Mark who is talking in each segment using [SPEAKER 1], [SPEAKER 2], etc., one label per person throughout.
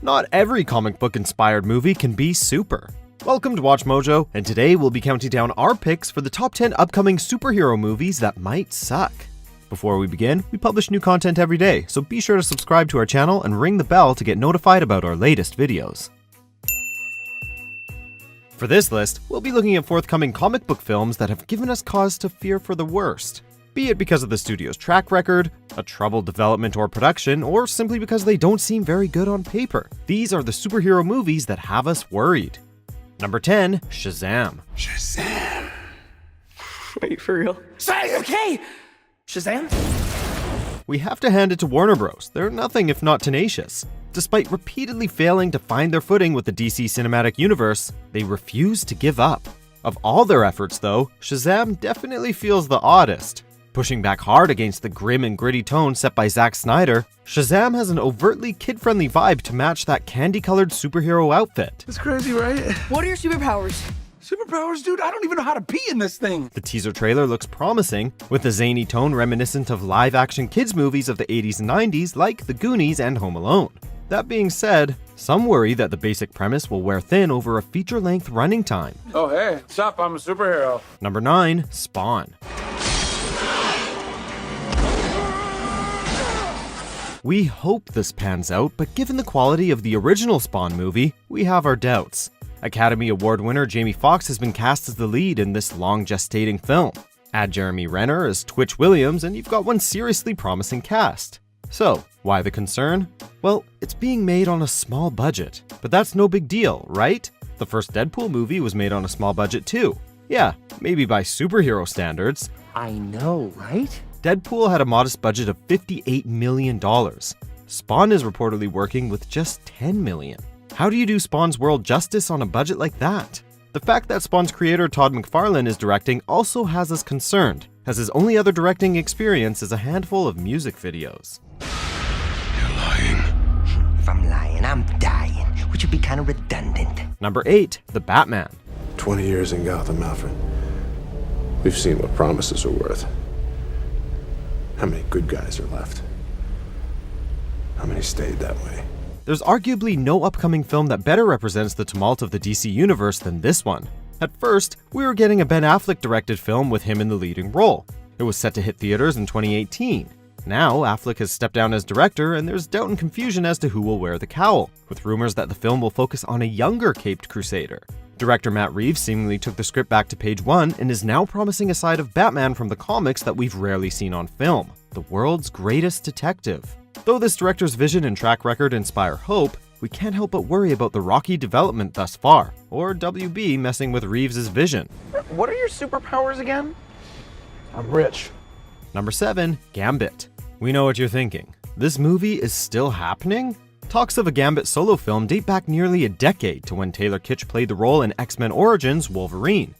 [SPEAKER 1] not every comic book inspired movie can be super. Welcome to WatchMojo, and today we'll be counting down our picks for the top 10 upcoming superhero movies that might suck. Before we begin, we publish new content every day, so be sure to subscribe to our channel and ring the bell to get notified about our latest videos. For this list, we'll be looking at forthcoming comic book films that have given us cause to fear for the worst. Be it because of the studio's track record, a troubled development or production, or simply because they don't seem very good on paper. These are the superhero movies that have us worried. Number 10, Shazam.
[SPEAKER 2] Shazam. Wait, for real? Say, okay! Shazam?
[SPEAKER 1] We have to hand it to Warner Bros. They're nothing if not tenacious. Despite repeatedly failing to find their footing with the DC cinematic universe, they refuse to give up. Of all their efforts though, Shazam definitely feels the oddest. Pushing back hard against the grim and gritty tone set by Zack Snyder, Shazam has an overtly kid-friendly vibe to match that candy-colored superhero outfit.
[SPEAKER 3] It's crazy, right?
[SPEAKER 4] What are your superpowers?
[SPEAKER 3] Superpowers, dude? I don't even know how to pee in this thing.
[SPEAKER 1] The teaser trailer looks promising, with a zany tone reminiscent of live-action kids movies of the 80s and 90s like The Goonies and Home Alone. That being said, some worry that the basic premise will wear thin over a feature-length running time.
[SPEAKER 3] Oh, hey, what's up? I'm a superhero.
[SPEAKER 1] Number 9, Spawn. We hope this pans out, but given the quality of the original Spawn movie, we have our doubts. Academy Award winner Jamie Foxx has been cast as the lead in this long-gestating film. Add Jeremy Renner as Twitch Williams and you've got one seriously promising cast. So, why the concern? Well, it's being made on a small budget, but that's no big deal, right? The first Deadpool movie was made on a small budget too. Yeah, maybe by superhero standards.
[SPEAKER 2] I know, right?
[SPEAKER 1] Deadpool had a modest budget of $58 million. Spawn is reportedly working with just $10 million. How do you do Spawn's world justice on a budget like that? The fact that Spawn's creator Todd McFarlane is directing also has us concerned, as his only other directing experience is a handful of music videos.
[SPEAKER 3] You're lying.
[SPEAKER 2] If I'm lying, I'm dying, which would be kind of redundant.
[SPEAKER 1] Number 8, The Batman.
[SPEAKER 5] 20 years in Gotham, Alfred. We've seen what promises are worth. How many good guys are left? How many stayed that way?
[SPEAKER 1] There's arguably no upcoming film that better represents the tumult of the DC universe than this one. At first, we were getting a Ben Affleck directed film with him in the leading role. It was set to hit theaters in 2018. Now, Affleck has stepped down as director and there's doubt and confusion as to who will wear the cowl, with rumors that the film will focus on a younger caped crusader. Director Matt Reeves seemingly took the script back to page 1 and is now promising a side of Batman from the comics that we've rarely seen on film, the world's greatest detective. Though this director's vision and track record inspire hope, we can't help but worry about the rocky development thus far, or WB messing with Reeves' vision.
[SPEAKER 6] What are your superpowers again?
[SPEAKER 3] I'm rich.
[SPEAKER 1] Number 7, Gambit. We know what you're thinking. This movie is still happening? Talks of a Gambit solo film date back nearly a decade to when Taylor Kitsch played the role in X-Men Origins Wolverine.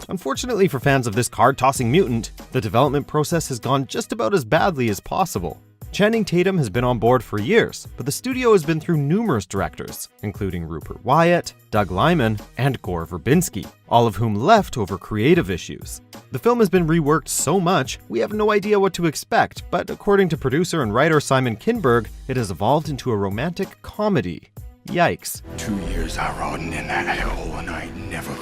[SPEAKER 1] Unfortunately for fans of this card-tossing mutant, the development process has gone just about as badly as possible. Channing Tatum has been on board for years, but the studio has been through numerous directors, including Rupert Wyatt, Doug Liman, and Gore Verbinski, all of whom left over creative issues. The film has been reworked so much, we have no idea what to expect, but according to producer and writer Simon Kinberg, it has evolved into a romantic comedy. Yikes.
[SPEAKER 3] 2 years I rotting in that hell and I never...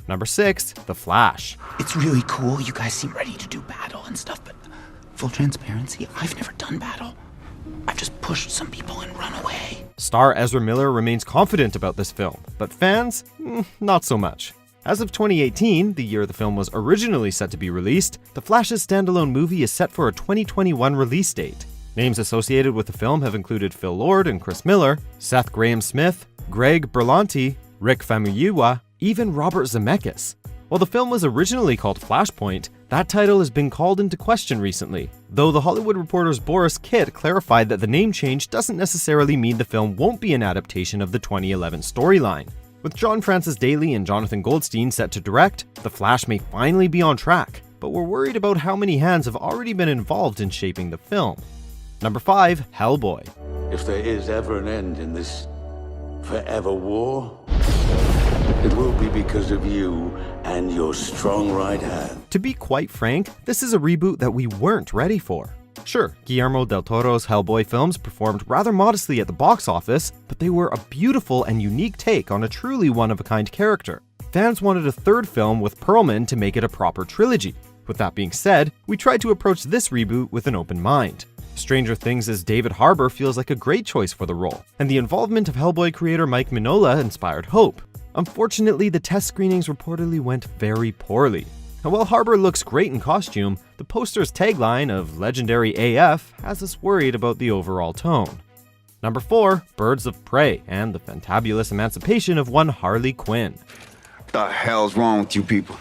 [SPEAKER 1] Number 6, The Flash.
[SPEAKER 6] It's really cool. You guys seem ready to do battle and stuff, but full transparency, I've never done battle. I've just pushed some people and run away.
[SPEAKER 1] Star Ezra Miller remains confident about this film, but fans, not so much. As of 2018, the year the film was originally set to be released, The Flash's standalone movie is set for a 2021 release date. Names associated with the film have included Phil Lord and Chris Miller, Seth Grahame-Smith, Greg Berlanti, Rick Famuyiwa, even Robert Zemeckis. While the film was originally called Flashpoint, that title has been called into question recently, though The Hollywood Reporter's Boris Kitt clarified that the name change doesn't necessarily mean the film won't be an adaptation of the 2011 storyline. With John Francis Daley and Jonathan Goldstein set to direct, The Flash may finally be on track, but we're worried about how many hands have already been involved in shaping the film. Number 5, Hellboy.
[SPEAKER 7] If there is ever an end in this forever war,
[SPEAKER 4] It will be because of you and your strong right hand.
[SPEAKER 1] To be quite frank, this is a reboot that we weren't ready for. Sure, Guillermo del Toro's Hellboy films performed rather modestly at the box office, but they were a beautiful and unique take on a truly one-of-a-kind character. Fans wanted a third film with Perlman to make it a proper trilogy. With that being said, we tried to approach this reboot with an open mind. Stranger Things' David Harbour feels like a great choice for the role, and the involvement of Hellboy creator Mike Mignola inspired hope. Unfortunately, the test screenings reportedly went very poorly. And while Harbour looks great in costume, the poster's tagline of Legendary AF has us worried about the overall tone. Number 4, Birds of Prey and the fantabulous emancipation of one Harley Quinn.
[SPEAKER 7] The hell's wrong with you people?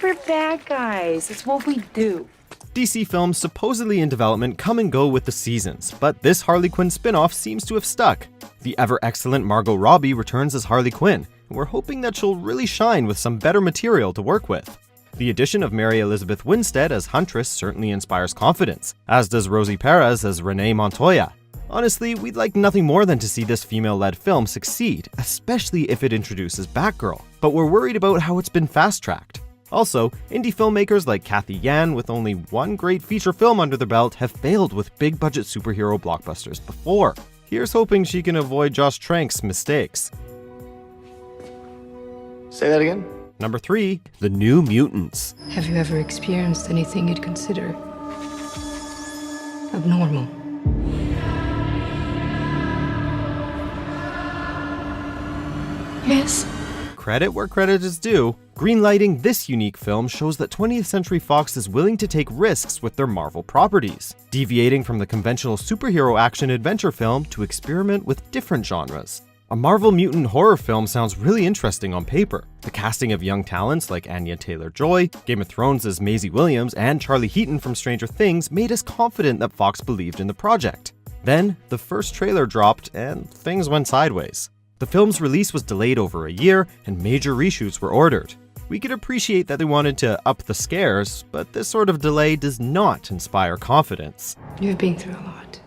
[SPEAKER 8] We're bad guys. It's what we do.
[SPEAKER 1] DC films supposedly in development come and go with the seasons, but this Harley Quinn spin-off seems to have stuck. The ever-excellent Margot Robbie returns as Harley Quinn, and we're hoping that she'll really shine with some better material to work with. The addition of Mary Elizabeth Winstead as Huntress certainly inspires confidence, as does Rosie Perez as Renee Montoya. Honestly, we'd like nothing more than to see this female-led film succeed, especially if it introduces Batgirl, but we're worried about how it's been fast-tracked. Also, indie filmmakers like Kathy Yan, with only one great feature film under their belt, have failed with big-budget superhero blockbusters before. Here's hoping she can avoid Josh Trank's mistakes.
[SPEAKER 9] Say that again?
[SPEAKER 1] Number 3, The New Mutants.
[SPEAKER 10] Have you ever experienced anything you'd consider abnormal? Yes.
[SPEAKER 1] Credit where credit is due, greenlighting this unique film shows that 20th Century Fox is willing to take risks with their Marvel properties, deviating from the conventional superhero action-adventure film to experiment with different genres. A Marvel mutant horror film sounds really interesting on paper. The casting of young talents like Anya Taylor-Joy, Game of Thrones' Maisie Williams, and Charlie Heaton from Stranger Things made us confident that Fox believed in the project. Then, the first trailer dropped and things went sideways. The film's release was delayed over a year, and major reshoots were ordered. We could appreciate that they wanted to up the scares, but this sort of delay does not inspire confidence.
[SPEAKER 10] You've been through a lot.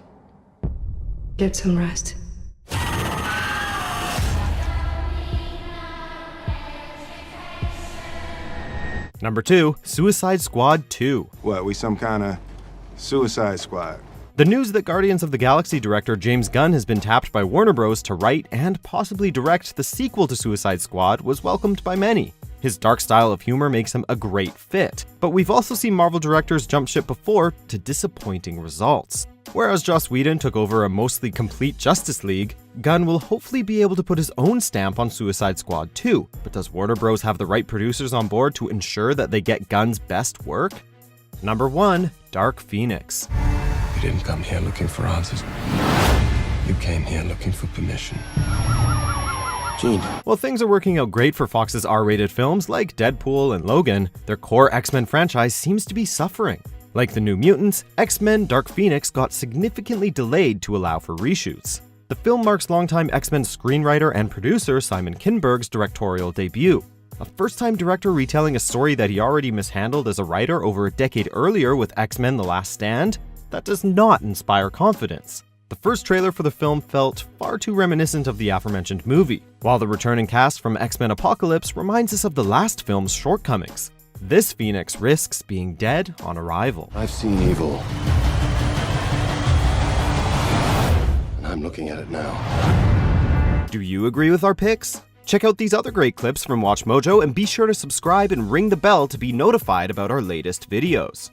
[SPEAKER 10] Get some rest.
[SPEAKER 1] Number 2, Suicide Squad 2.
[SPEAKER 7] What, we some kind of Suicide Squad?
[SPEAKER 1] The news that Guardians of the Galaxy director James Gunn has been tapped by Warner Bros. To write and possibly direct the sequel to Suicide Squad was welcomed by many. His dark style of humor makes him a great fit, but we've also seen Marvel directors jump ship before to disappointing results. Whereas Joss Whedon took over a mostly complete Justice League, Gunn will hopefully be able to put his own stamp on Suicide Squad 2, but does Warner Bros. Have the right producers on board to ensure that they get Gunn's best work? Number 1, Dark Phoenix.
[SPEAKER 3] You didn't come here looking for answers. You came here looking for permission.
[SPEAKER 9] Gene.
[SPEAKER 1] While things are working out great for Fox's R-rated films like Deadpool and Logan, their core X-Men franchise seems to be suffering. Like The New Mutants, X-Men Dark Phoenix got significantly delayed to allow for reshoots. The film marks longtime X-Men screenwriter and producer Simon Kinberg's directorial debut. A first-time director retelling a story that he already mishandled as a writer over a decade earlier with X-Men The Last Stand? That does not inspire confidence. The first trailer for the film felt far too reminiscent of the aforementioned movie, while the returning cast from X-Men Apocalypse reminds us of the last film's shortcomings. This Phoenix risks being dead on arrival.
[SPEAKER 9] I've seen evil. And I'm looking at it now.
[SPEAKER 1] Do you agree with our picks? Check out these other great clips from WatchMojo and be sure to subscribe and ring the bell to be notified about our latest videos.